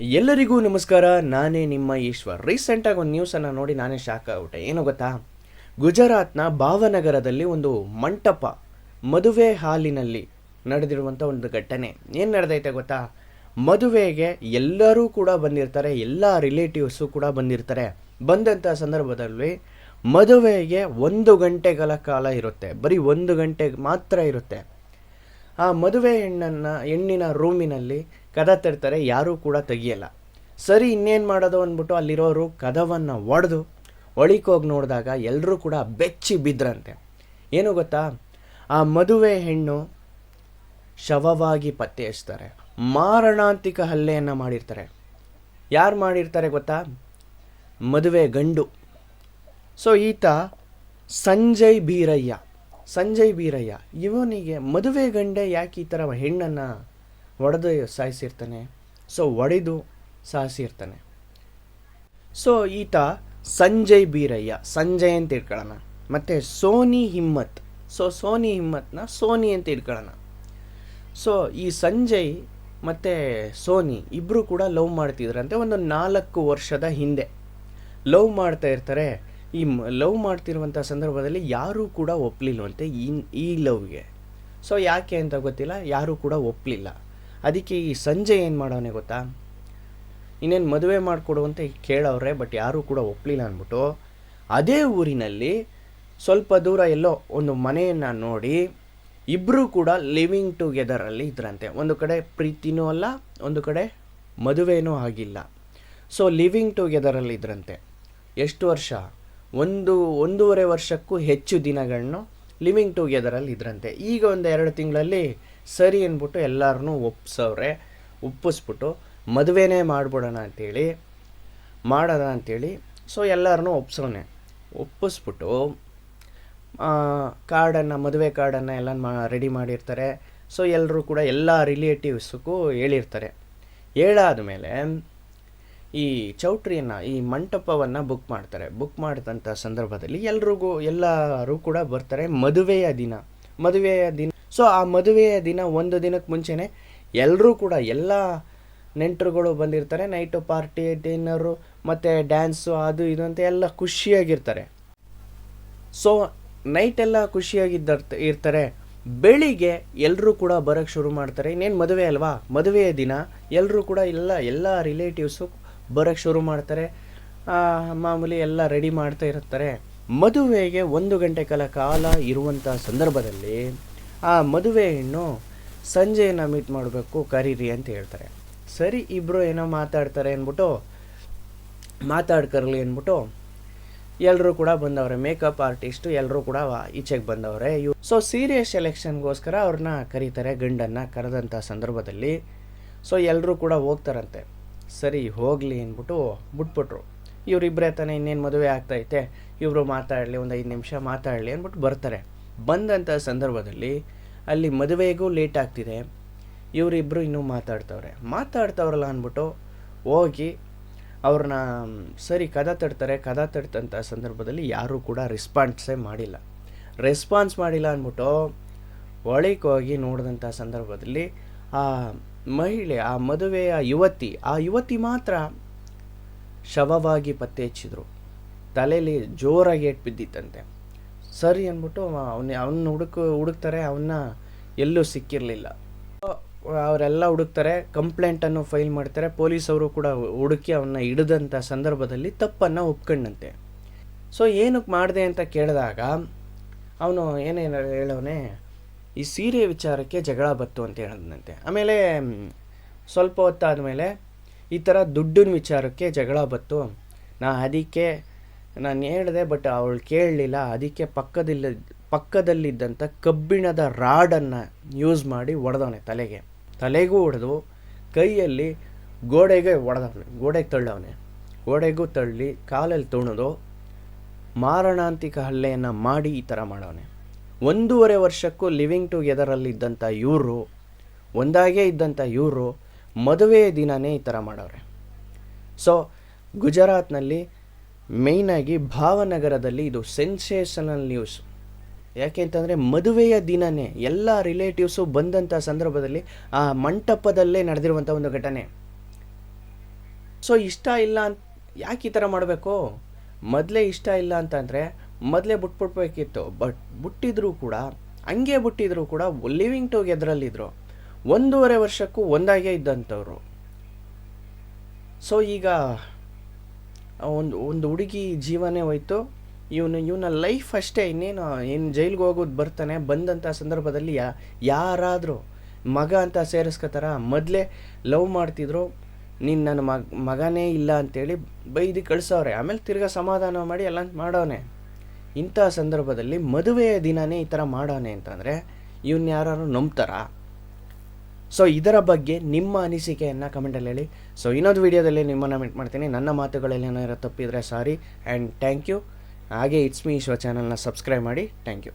ಎಲ್ಲರಿಗೂ ನಮಸ್ಕಾರ. ನಾನೇ ನಿಮ್ಮ ಈಶ್ವರ್. ರೀಸೆಂಟಾಗಿ ಒಂದು ನ್ಯೂಸನ್ನು ನೋಡಿ ನಾನೇ ಶಾಕ್ ಆಗ್ಬಿಟ್ಟೆ. ಏನು ಗೊತ್ತಾ, ಗುಜರಾತ್ನ ಭಾವನಗರದಲ್ಲಿ ಒಂದು ಮಂಟಪ ಮದುವೆ ಹಾಲಿನಲ್ಲಿ ನಡೆದಿರುವಂಥ ಒಂದು ಘಟನೆ. ಏನು ನಡೆದೈತೆ ಗೊತ್ತಾ, ಮದುವೆಗೆ ಎಲ್ಲರೂ ಕೂಡ ಬಂದಿರ್ತಾರೆ, ಎಲ್ಲ ರಿಲೇಟಿವ್ಸು ಕೂಡ ಬಂದಿರ್ತಾರೆ. ಬಂದಂಥ ಸಂದರ್ಭದಲ್ಲಿ ಮದುವೆಗೆ 1 ಗಂಟೆಗಳ ಕಾಲ ಇರುತ್ತೆ, ಬರೀ 1 ಗಂಟೆ ಮಾತ್ರ ಇರುತ್ತೆ. ಆ ಮದುವೆ ಹೆಣ್ಣಿನ ರೂಮಿನಲ್ಲಿ ಕದ ತರ್ತಾರೆ, ಯಾರೂ ಕೂಡ ತೆಗಿಯಲ್ಲ. ಸರಿ, ಇನ್ನೇನು ಮಾಡೋದು ಅಂದ್ಬಿಟ್ಟು ಅಲ್ಲಿರೋರು ಕದವನ್ನು ಒಳಿಕೋಗಿ ನೋಡಿದಾಗ ಎಲ್ಲರೂ ಕೂಡ ಬೆಚ್ಚಿ ಬಿದ್ರಂತೆ. ಏನು ಗೊತ್ತಾ, ಆ ಮದುವೆ ಹೆಣ್ಣು ಶವವಾಗಿ ಪತ್ತೆ ಹಚ್ತಾರೆ. ಮಾರಣಾಂತಿಕ ಹಲ್ಲೆಯನ್ನು ಮಾಡಿರ್ತಾರೆ. ಯಾರು ಮಾಡಿರ್ತಾರೆ ಗೊತ್ತಾ, ಮದುವೆ ಗಂಡು. ಸೊ ಈತ ಸಂಜಯ್ ಬೀರಯ್ಯ ಇವನಿಗೆ ಮದುವೆ ಗಂಡೆ ಯಾಕೆ ಈ ಥರ ಹೆಣ್ಣನ್ನು ಹೊಡೆದು ಸಾಯಿಸಿರ್ತಾನೆ. ಸೊ ಹೊಡೆದು ಸಾಯಿಸಿರ್ತಾನೆ. ಸೊ ಈತ ಸಂಜಯ್ ಅಂತ ಇಟ್ಕೊಳ್ಳೋಣ. ಮತ್ತು ಸೋನಿ ಹಿಮ್ಮತ್ನ ಸೋನಿ ಅಂತ ಇಟ್ಕೊಳ್ಳೋಣ. ಸೊ ಈ ಸಂಜಯ್ ಮತ್ತು ಸೋನಿ ಇಬ್ಬರು ಕೂಡ ಲವ್ ಮಾಡ್ತಿದ್ರಂತೆ. ಒಂದು 4 ವರ್ಷದ ಹಿಂದೆ ಲವ್ ಮಾಡ್ತಾ ಇರ್ತಾರೆ. ಈ ಲವ್ ಮಾಡ್ತಿರುವಂಥ ಸಂದರ್ಭದಲ್ಲಿ ಯಾರೂ ಕೂಡ ಒಪ್ಪಲಿಲ್ವಂತೆ ಈ ಲವ್ಗೆ. ಸೊ ಯಾಕೆ ಅಂತ ಗೊತ್ತಿಲ್ಲ, ಯಾರೂ ಕೂಡ ಒಪ್ಪಲಿಲ್ಲ. ಅದಕ್ಕೆ ಈ ಸಂಜಯ್ ಏನು ಮಾಡೋನೆ ಗೊತ್ತಾ, ಇನ್ನೇನು ಮದುವೆ ಮಾಡಿಕೊಡುವಂತೆ ಕೇಳವ್ರೆ, ಬಟ್ ಯಾರೂ ಕೂಡ ಒಪ್ಪಲಿಲ್ಲ ಅಂದ್ಬಿಟ್ಟು ಅದೇ ಊರಿನಲ್ಲಿ ಸ್ವಲ್ಪ ದೂರ ಎಲ್ಲೋ ಒಂದು ಮನೆಯನ್ನು ನೋಡಿ ಇಬ್ಬರೂ ಕೂಡ ಲಿವಿಂಗ್ ಟುಗೆದರಲ್ಲಿ ಇದ್ರಂತೆ. ಒಂದು ಕಡೆ ಪ್ರೀತಿನೂ ಅಲ್ಲ, ಒಂದು ಕಡೆ ಮದುವೆನೂ ಆಗಿಲ್ಲ. ಸೊ ಲಿವಿಂಗ್ ಟುಗೆದರಲ್ಲಿ ಇದ್ರಂತೆ. ಎಷ್ಟು ವರ್ಷ? 1.5 ವರ್ಷಕ್ಕೂ ಹೆಚ್ಚು ದಿನಗಳನ್ನು ಲಿವಿಂಗ್ ಟುಗೆದರಲ್ಲಿ ಇದ್ರಂತೆ. ಈಗ ಒಂದು 2 ತಿಂಗಳಲ್ಲಿ ಸರಿ ಅಂದ್ಬಿಟ್ಟು ಎಲ್ಲರನ್ನೂ ಒಪ್ಪಿಸ್ಬಿಟ್ಟು ಮದುವೆನೇ ಮಾಡೋಣ ಅಂತೇಳಿ ಸೊ ಎಲ್ಲರನ್ನೂ ಒಪ್ಪಿಸ್ಬಿಟ್ಟು ಮದುವೆ ಕಾರ್ಡನ್ನು ಎಲ್ಲ ರೆಡಿ ಮಾಡಿರ್ತಾರೆ. ಸೊ ಎಲ್ಲರೂ ಕೂಡ ಎಲ್ಲ ರಿಲೇಟಿವ್ಸ್ಗೂ ಹೇಳಿರ್ತಾರೆ. ಹೇಳಾದ ಮೇಲೆ ಈ ಚೌಟ್ರಿಯನ್ನು, ಈ ಮಂಟಪವನ್ನು ಬುಕ್ ಮಾಡ್ತಾರೆ. ಬುಕ್ ಮಾಡಿದಂಥ ಸಂದರ್ಭದಲ್ಲಿ ಎಲ್ಲರೂ ಕೂಡ ಬರ್ತಾರೆ. ಮದುವೆಯ ದಿನ. ಸೊ ಆ ಮದುವೆಯ ದಿನ 1 ದಿನಕ್ಕೆ ಮುಂಚೆನೇ ಎಲ್ಲರೂ ಕೂಡ ಎಲ್ಲ ನೆಂಟರುಗಳು ಬಂದಿರ್ತಾರೆ. ನೈಟು ಪಾರ್ಟಿ, ಡಿನ್ನರು ಮತ್ತು ಡ್ಯಾನ್ಸು ಅದು ಇದು ಅಂತ ಎಲ್ಲ ಖುಷಿಯಾಗಿರ್ತಾರೆ. ಸೊ ನೈಟೆಲ್ಲ ಇರ್ತಾರೆ. ಬೆಳಿಗ್ಗೆ ಎಲ್ಲರೂ ಕೂಡ ಬರೋಕ್ಕೆ ಶುರು ಮಾಡ್ತಾರೆ. ಇನ್ನೇನು ಮದುವೆ ಅಲ್ವಾ, ಮದುವೆಯ ದಿನ ಎಲ್ಲರೂ ಕೂಡ ಎಲ್ಲ ರಿಲೇಟಿವ್ಸು ಬರೋಕ್ಕೆ ಶುರು ಮಾಡ್ತಾರೆ. ಮಾಮೂಲಿ ಎಲ್ಲ ರೆಡಿ ಮಾಡ್ತಾ ಇರ್ತಾರೆ. ಮದುವೆಗೆ 1 ಗಂಟೆಗಳ ಕಾಲ ಇರುವಂಥ ಸಂದರ್ಭದಲ್ಲಿ ಆ ಮದುವೆ ಹೆಣ್ಣು ಸಂಜೆಯನ್ನು ಮೀಟ್ ಮಾಡಬೇಕು, ಕರೀರಿ ಅಂತ ಹೇಳ್ತಾರೆ. ಸರಿ, ಇಬ್ಬರು ಏನೋ ಮಾತಾಡ್ತಾರೆ ಅಂದ್ಬಿಟ್ಟು ಮಾತಾಡ್ಕರ್ಲಿ ಅಂದ್ಬಿಟ್ಟು ಎಲ್ಲರೂ ಕೂಡ ಬಂದವ್ರೆ. ಮೇಕಪ್ ಆರ್ಟಿಸ್ಟು ಎಲ್ಲರೂ ಕೂಡ ಈಚೆಗೆ ಬಂದವ್ರೆ. ಸೊ ಸೀರೆ ಸೆಲೆಕ್ಷನ್ಗೋಸ್ಕರ ಅವ್ರನ್ನ ಕರೀತಾರೆ. ಗಂಡನ್ನು ಕರೆದಂಥ ಸಂದರ್ಭದಲ್ಲಿ ಸೊ ಎಲ್ಲರೂ ಕೂಡ ಹೋಗ್ತಾರಂತೆ. ಸರಿ, ಹೋಗಲಿ ಅಂದ್ಬಿಟ್ಟು ಬಿಟ್ಬಿಟ್ರು. ಇವರಿಬ್ಬರೇ ತಾನೇ, ಇನ್ನೇನು ಮದುವೆ ಆಗ್ತೈತೆ, ಇವರು ಮಾತಾಡಲಿ, ಒಂದು 5 ನಿಮಿಷ ಮಾತಾಡಲಿ ಅಂದ್ಬಿಟ್ಟು ಬರ್ತಾರೆ. ಬಂದಂಥ ಸಂದರ್ಭದಲ್ಲಿ ಅಲ್ಲಿ ಮದುವೆಗೂ ಲೇಟ್ ಆಗ್ತಿದೆ. ಇವರಿಬ್ಬರು ಇನ್ನೂ ಮಾತಾಡ್ತವ್ರಲ್ಲ ಅಂದ್ಬಿಟ್ಟು ಹೋಗಿ ಅವ್ರನ್ನ ಸರಿ ಕದ ತಡ್ತಂಥ ಸಂದರ್ಭದಲ್ಲಿ ಯಾರೂ ಕೂಡ ರೆಸ್ಪಾನ್ಸ್ ಮಾಡಿಲ್ಲ ಅಂದ್ಬಿಟ್ಟು ಒಳಗೆ ಹೋಗಿ ನೋಡಿದಂಥ ಸಂದರ್ಭದಲ್ಲಿ ಆ ಮಹಿಳೆ, ಆ ಮದುವೆಯ ಯುವತಿ ಮಾತ್ರ ಶವವಾಗಿ ಪತ್ತೆ ಹಚ್ಚಿದ್ರು. ತಲೆಯಲ್ಲಿ ಜೋರಾಗಿ ಏಟು ಬಿದ್ದಿತ್ತಂತೆ. ಸರಿ ಅಂದ್ಬಿಟ್ಟು ಅವನ್ನ ಹುಡುಕ್ತಾರೆ. ಅವನ್ನ ಎಲ್ಲೂ ಸಿಕ್ಕಿರಲಿಲ್ಲ. ಅವರೆಲ್ಲ ಹುಡುಕ್ತಾರೆ, ಕಂಪ್ಲೇಂಟನ್ನು ಫೈಲ್ ಮಾಡ್ತಾರೆ. ಪೊಲೀಸವರು ಕೂಡ ಹುಡುಕಿ ಅವನ್ನ ಹಿಡಿದಂಥ ಸಂದರ್ಭದಲ್ಲಿ ತಪ್ಪನ್ನು ಒಪ್ಕೊಂಡಂತೆ. ಸೊ ಏನಕ್ಕೆ ಮಾಡಿದೆ ಅಂತ ಕೇಳಿದಾಗ ಅವನು ಏನೇನು ಹೇಳೋನೆ, ಈ ಸೀರೆ ವಿಚಾರಕ್ಕೆ ಜಗಳ ಬತ್ತು ಅಂತ ಹೇಳಿದಂತೆ. ಆಮೇಲೆ ಸ್ವಲ್ಪ ಹೊತ್ತಾದಮೇಲೆ ಈ ಥರ ದುಡ್ಡಿನ ವಿಚಾರಕ್ಕೆ ಜಗಳ ಬತ್ತು. ಅದಕ್ಕೆ ನಾನು ಹೇಳಿದೆ, ಬಟ್ ಅವಳು ಕೇಳಲಿಲ್ಲ. ಅದಕ್ಕೆ ಪಕ್ಕದಲ್ಲಿದ್ದಂಥ ಕಬ್ಬಿಣದ ರಾಡನ್ನು ಯೂಸ್ ಮಾಡಿ ಹೊಡೆದವನೆ. ತಲೆಗೂ ಹೊಡೆದು ಕೈಯಲ್ಲಿ ಗೋಡೆಗೂ ತಳ್ಳಿ ಕಾಲಲ್ಲಿ ತುಣಿದು ಮಾರಣಾಂತಿಕ ಹಲ್ಲೆಯನ್ನು ಮಾಡಿ ಈ ಥರ ಮಾಡವನೆ. 1.5 ವರ್ಷಕ್ಕೂ ಲಿವಿಂಗ್ ಟುಗೆದರಲ್ಲಿ ಇದ್ದಂಥ ಒಂದಾಗೇ ಇದ್ದಂಥ ಇವರು ಮದುವೆಯ ದಿನವೇ ಈ ಥರ ಮಾಡವ್ರೆ. ಸೊ ಗುಜರಾತ್ನಲ್ಲಿ ಮೇಯ್ನಾಗಿ ಭಾವನಗರದಲ್ಲಿ ಇದು ಸೆನ್ಸೇಷನಲ್ ನ್ಯೂಸ್. ಯಾಕೆ ಅಂತಂದರೆ ಮದುವೆಯ ದಿನವೇ ಎಲ್ಲ ರಿಲೇಟಿವ್ಸು ಬಂದಂಥ ಸಂದರ್ಭದಲ್ಲಿ ಆ ಮಂಟಪದಲ್ಲೇ ನಡೆದಿರುವಂಥ ಒಂದು ಘಟನೆ. ಸೊ ಇಷ್ಟ ಇಲ್ಲ ಅಂತ ಯಾಕೆ ಈ ಥರ ಮಾಡಬೇಕು? ಮೊದಲೇ ಇಷ್ಟ ಇಲ್ಲ ಅಂತಂದರೆ ಮೊದಲೇ ಬಿಟ್ಬಿಡ್ಬೇಕಿತ್ತು. ಬಟ್ ಬಿಟ್ಟಿದ್ರು ಕೂಡ ಹಂಗೆ ಬಿಟ್ಟಿದ್ರು ಕೂಡ ಲಿವಿಂಗ್ ಟುಗೆದರಲ್ಲಿದ್ದರು. 1.5 ವರ್ಷಕ್ಕೂ ಒಂದಾಗೇ ಇದ್ದಂಥವ್ರು. ಸೊ ಈಗ ಒಂದು ಹುಡುಗಿ ಜೀವನೇ ಹೋಯ್ತು. ಇವನ ಲೈಫ್ ಅಷ್ಟೇ, ಏನು ಜೈಲಿಗೆ ಹೋಗೋದು ಬರ್ತಾನೆ. ಬಂದಂಥ ಸಂದರ್ಭದಲ್ಲಿ ಯಾರಾದರೂ ಮಗ ಅಂತ ಸೇರಿಸ್ಕೋತಾರ? ಮೊದಲೇ ಲವ್ ಮಾಡ್ತಿದ್ರು, ನೀನು ನನ್ನ ಮಗನೇ ಇಲ್ಲ ಅಂತೇಳಿ ಬೈದು ಕಳಿಸೋರೆ. ಆಮೇಲೆ ತಿರ್ಗಾ ಸಮಾಧಾನ ಮಾಡಿ ಎಲ್ಲ ಮಾಡೋನೆ. ಇಂಥ ಸಂದರ್ಭದಲ್ಲಿ ಮದುವೆಯ ದಿನವೇ ಈ ಥರ ಮಾಡೋನೆ ಅಂತಂದರೆ ಇವನ್ನ ಯಾರು ನಂಬ್ತಾರಾ? ಸೊ ಇದರ ಬಗ್ಗೆ ನಿಮ್ಮ ಅನಿಸಿಕೆಯನ್ನು ಕಮೆಂಟಲ್ಲಿ ಹೇಳಿ. ಸೊ ಇನ್ನೊಂದು ವೀಡಿಯೋದಲ್ಲಿ ನಿಮ್ಮನ್ನು ಮೀಟ್ ಮಾಡ್ತೀನಿ. ನನ್ನ ಮಾತುಗಳಲ್ಲಿ ಏನಾದರೂ ತಪ್ಪಿದರೆ ಸಾರಿ ಆ್ಯಂಡ್ ಥ್ಯಾಂಕ್ ಯು. ಹಾಗೆ ಇಟ್ಸ್ ಮೀ ಈಶ್ವರ್ ಚಾನಲ್ನ ಸಬ್ಸ್ಕ್ರೈಬ್ ಮಾಡಿ. Thank you.